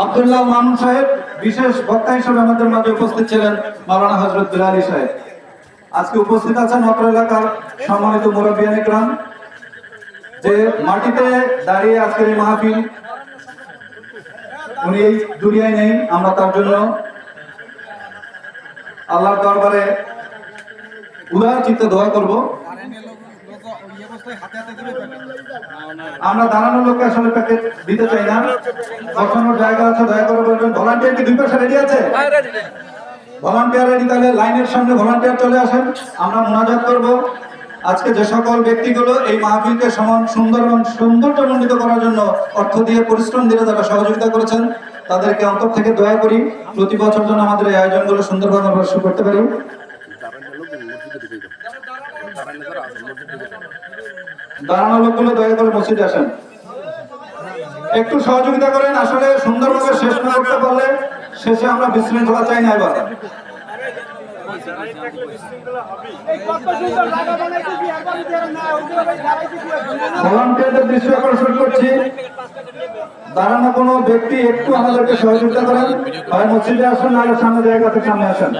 আব্দুল্লাহ মামুন সাহেব বিশেষ বক্তা হিসেবে আমাদের মাঝে উপস্থিত ছিলেন মাওলানা হযরত বিলালী সাহেব। আজকে উপস্থিত আছেন অত্র এলাকার সম্মানিত মুরব্বিয়ান ইকরাম। যে মাটিতে দাঁড়িয়ে আজকের এই মাহফিল, উনি এই দুনিয়ায় নেই, আমরা তার জন্য আল্লাহর দরবারে উদার চিত্তে দোয়া করব। আমরা দাঁড়ানোর লোককে আসলে প্যাকেট দিতে চাই না, বসানোর জায়গা আছে, দয়া করে বলবেন। ভলান্টিয়ার কি দুই পাশে রেডি আছে? ভলান্টিয়ার রেডি, তাহলে লাইনের সামনে ভলান্টিয়ার চলে আসেন। আমরা মোনাজাত করব। আজকে যে সকল ব্যক্তিগুলো এই মাহফিলকে সমান সুন্দর এবং সৌন্দর্যমণ্ডিত করার জন্য অর্থ দিয়ে পরিশ্রম দিয়ে যারা সহযোগিতা করেছেন, তাদেরকে অন্তর থেকে দয়া করি প্রতি বছর যেন আমাদের এই আয়োজনগুলো সুন্দরভাবে আমরা শুরু করতে পারি। দাঁড়ানো লোকগুলো দয়া করে মসজিদে আসেন, একটু সহযোগিতা করেন। আসলে সুন্দরভাবে শেষ না করতে পারলে শেষে আমরা বিশৃঙ্খলা চাই না। এবার ভলান্টিয়ারদের দৃষ্টি আকর্ষণ করছি, দাঁড়ানো কোনো ব্যক্তি একটু আমাদেরকে সহযোগিতা করেন। হয় মসজিদে আসেন, নাহলে সামনে জায়গা থেকে সামনে আসেন।